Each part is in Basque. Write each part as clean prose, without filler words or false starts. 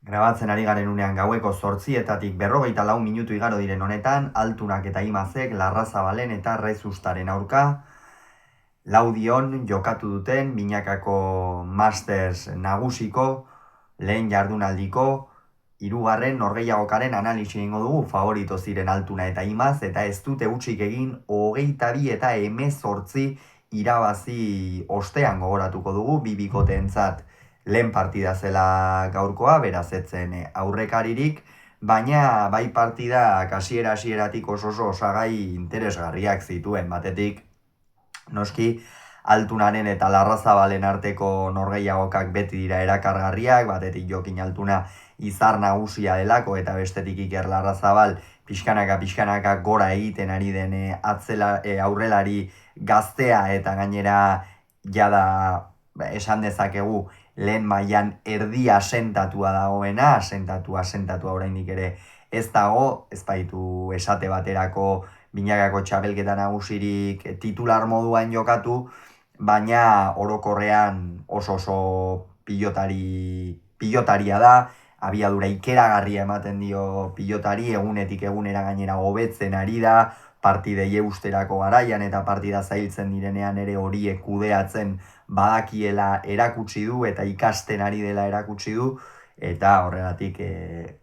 Grabatzen ari garen unean gaueko 8:00 44 minutu igaro diren honetan, Altunak eta Imazek Larrazabalen eta Rezustaren aurka laudion jokatu duten binakako Masters nagusiko lehen jardunaldiko hirugarren norgehiagokaren analisi egingo dugu. Favorito ziren Altuna eta Imaz eta ez dute hutsik egin 22 eta 18 irabazi ostean gogoratuko dugu bi bikoteentzat lehen partida zela gaurkoa, beraz etzen aurrekaririk, baina bai partidak hasieratik oso osagai interesgarriak zituen. Batetik, noski, Altunaren eta Larrazabalen arteko norgehiagokak beti dira erakargarriak, batetik Jokin Altuna izar nagusia delako eta bestetik Iker Larrazabal pixkanaka gora egiten ari den aurrelari gaztea eta gainera jada esan dezakegu lehen mailan erdi asentatua dagoena, asentatua oraindik ere ez dago, ez baitu esate baterako binakako txapelketa nagusirik titular moduan jokatu, baina orokorrean oso pilotaria da, abiadura ikeragarria ematen dio pilotari, egunetik egunera gainera hobetzen ari da, partidei eusterako garaian eta partida zailtzen direnean ere horiek kudeatzen badakiela erakutsi du eta ikasten ari dela erakutsi du, eta horregatik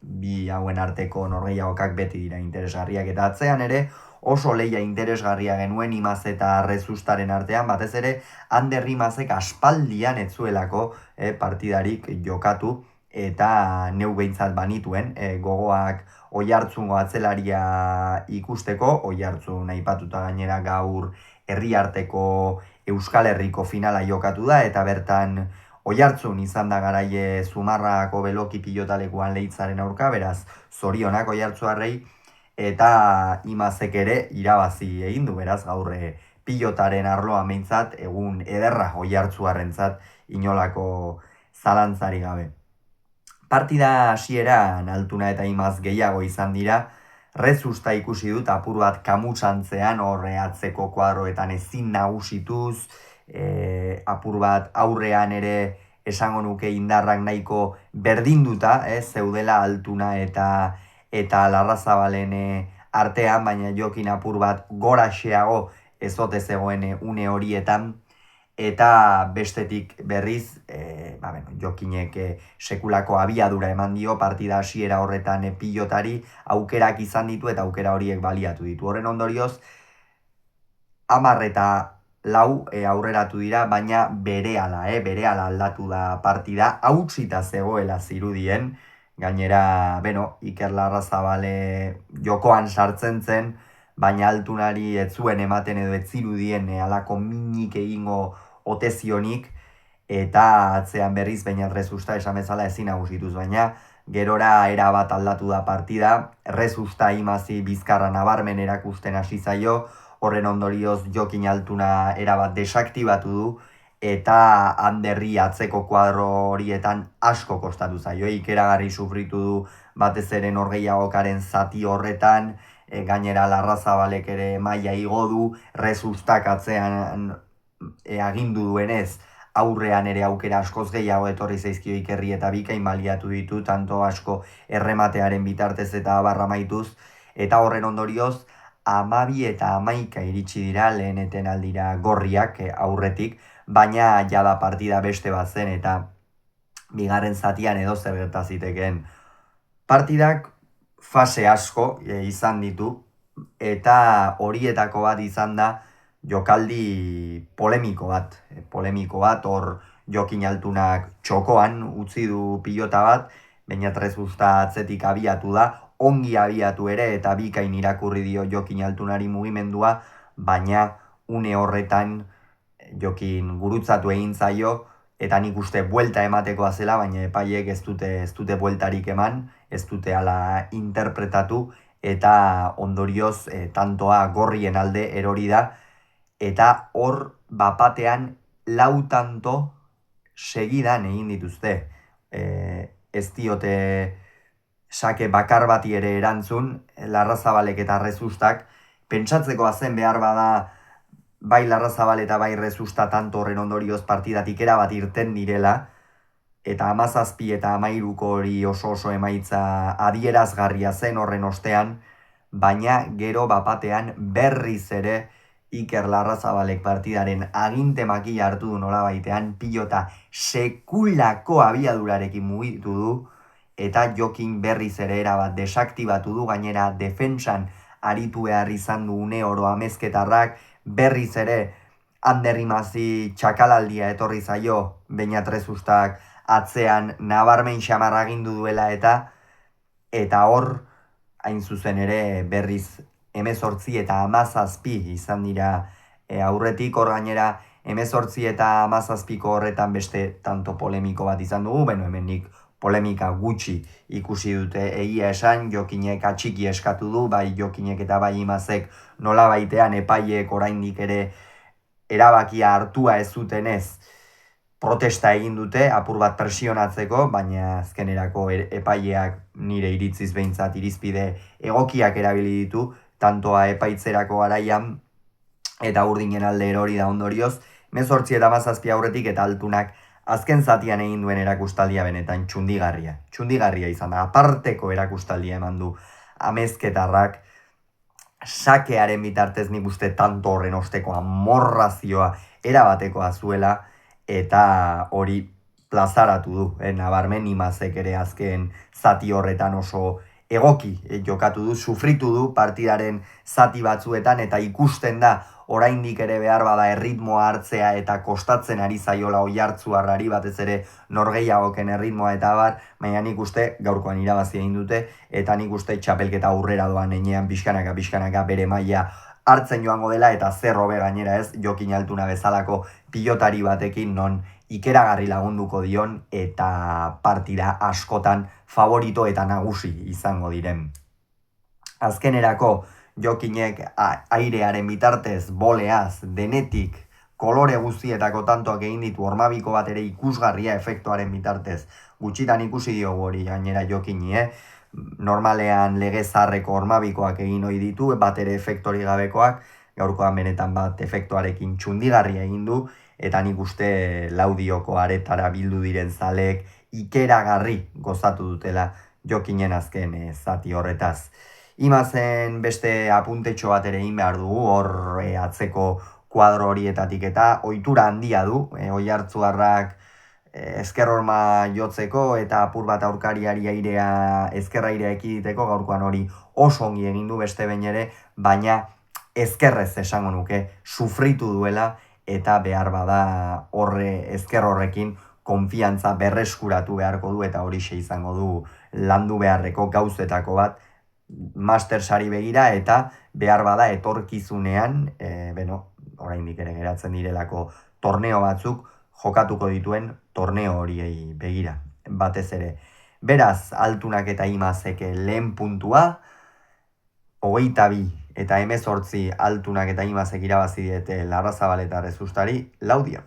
bi hauen arteko norgehiagokak beti dira interesgarriak, eta atzean ere oso leia interesgarria genuen Imaz eta Rezustaren artean, batez ere Ander Imazek aspaldian etzuelako partidarik jokatu, eta neu behintzat banituen gogoak Oiartzungo atzelaria ikusteko, Oiartzun aipatuta gainera gaur herriarteko Euskal Herriko finala jokatu da, eta bertan Oiartzun izan da garaie Zumarrako beloki pilotalekuan Leitzaren aurka, beraz zorionak Oiartzuarrei, eta Imazek ere irabazi egin du, beraz gaur pilotaren arloan behintzat egun ederra Oiartzuarrentzat inolako zalantzari gabe. Partida hasieran Altuna eta Imaz gehiago izan dira, Rezusta ikusi dut apur bat kamutsantzean horre atzeko kuadroetan ezin nagusituz, apur bat aurrean ere esango nuke indarrak nahiko berdinduta, zeudela Altuna eta Larrazabalen artean, baina Jokin apur bat goraxeago ezote zegoen une horietan, eta bestetik berriz, Jokinek sekulako abiadura eman dio partida hasiera horretan pilotari, aukerak izan ditu eta aukera horiek baliatu ditu. Horren ondorioz, 10 eta 4 aurreratu dira, baina berehala aldatu da partida, hautsita zegoela zirudien, gainera, Iker Larrazabale jokoan sartzen zen, baina Altunari ez zuen ematen edo ez zirudien halako minik egingo otezionik, eta atzean berriz Beñat Rezusta esan bezala ezin nagusituz, baina gerora erabat aldatu da partida, Rezusta Imazi bizkarra nabarmen erakusten hasi zaio, horren ondorioz Jokin Altuna erabat desaktibatu du, eta Anderri atzeko kuadro horietan asko kostatu zaio, ikeragarri sufritu du batez ere norgehiagokaren zati horretan, gainera Larrazabalek ere maila igo du, Rezustak atzean agindu duenez, aurrean ere aukera askoz gehiago etorri zaizkio Ikerri eta bikain baliatu ditu, tanto asko errematearen bitartez eta barra maituz, eta horren ondorioz, 12 eta 11 iritsi dira lehen etenaldira gorriak aurretik, baina jada partida beste bat zen eta bigarren zatian edo zer gertazitekeen. Partidak fase asko izan ditu, eta horietako bat izan da jokaldi polemiko bat, hor Jokin Altunak txokoan utzi du pilota bat, Beñat Rezusta atzetik abiatu da, ongi abiatu ere eta bikain irakurri dio Jokin Altunari mugimendua, baina une horretan Jokin gurutzatu egin zaio, eta nik uste buelta ematekoa zela, baina epaiek ez dute bueltarik eman, ez dute ala interpretatu, eta ondorioz tantoa gorrien alde erori da, eta hor bapatean 4 tanto segidan egin dituzte. Ez diote sake bakar bati ere erantzun, Larrazabalek eta Rezustak, pentsatzekoa zen behar bada bai Larrazabal eta bai Rezusta tanto horren ondorioz partidatik erabat irten direla, eta 17 eta 13ko hori oso emaitza adierazgarria zen horren ostean, baina gero bapatean berriz ere Iker Larrazabalek partidaren aginte makila hartu du nolabaitean, pilota sekulako abiadurarekin mugitu du, eta Jokin berriz ere erabat desaktibatu du, gainera defentsan aritu behar izan du une oro amezketarrak, berriz ere Ander Imazi txakalaldia etorri zaio, Beñatrezustak atzean nabarmen xamarra agindu duela eta hor, hain zuzen ere berriz 18 eta 17 izan dira aurretik, hor gainera 18 eta 17ko horretan beste tanto polemiko bat izan dugu, hemendik polemika gutxi ikusi dute egia esan, Jokinek atxiki eskatu du, bai Jokinek eta bai Imazek nolabaitean epaileek oraindik ere erabakia hartua ez zutenez protesta egin dute, apur bat presionatzeko, baina azkenerako epaileak nire iritziz behintzat irizpide egokiak erabili ditu, tantoa epaitzerako garaian eta urdinen alde erori da ondorioz, 18 eta 17 aurretik eta Altunak azken zatian egin duen erakustaldia benetan txundigarria. Txundigarria izan da, aparteko erakustaldia eman du amezketarrak, sakearen bitartez nik uste tanto horren osteko amorrazioa erabatekoa zuela, eta hori plazaratu du, nabarmen Imazek ere azken zati horretan oso egoki jokatu du, sufritu du partidaren zati batzuetan, eta ikusten da oraindik ere behar bada erritmoa hartzea eta kostatzen ari zaiola Oiartzuarrari, batez ere norgehiagoken erritmoa eta bar, baina nik uste gaurkoan irabazi egin dute, eta nik uste txapelketa aurrera doan enean pixkanaka bere maila hartzen joango dela, eta zer hobe gainera ez, Jokin Altuna bezalako pilotari batekin non ikeragarri lagunduko dion eta partida askotan favorito eta nagusi izango diren. Azkenerako Jokinek airearen bitartez, boleaz, denetik, kolore guztietako tantoak egin ditu hormabiko bat ere ikusgarria efektuaren bitartez. Gutxitan ikusi diogu hori gainera Jokini, normalean legezarreko hormabikoak egin ohi ditu, bat ere efektori gabekoak, gaurkoan benetan bat efektuarekin txundigarria egin du, eta nik uste laudioko aretara bildu diren zaleek ikeragarri gozatu dutela Jokinen azken zati horretaz. Imazen beste apuntetxo bat ere egin behar dugu, hor atzeko kuadro horietatik eta ohitura handia du, Oiartzuarrak ezker horma jotzeko eta apur bat aurkariari ezkerra airea ekiditeko, gaurkoan hori oso ongi egin du beste behin ere, baina ezkerrez esango nuke, sufritu duela eta behar bada ezker horrekin konfiantza berreskuratu beharko du, eta hori izango du landu beharreko gauzetako bat, master sari begira, eta behar bada etorkizunean, oraindik ere geratzen direlako torneo batzuk, jokatuko dituen torneo horiei begira, batez ere. Beraz, Altunak eta Imazek lehen puntua, 22 eta 18 Altunak eta Imazek irabazi diete Larrazabal eta Rezustari, laudion.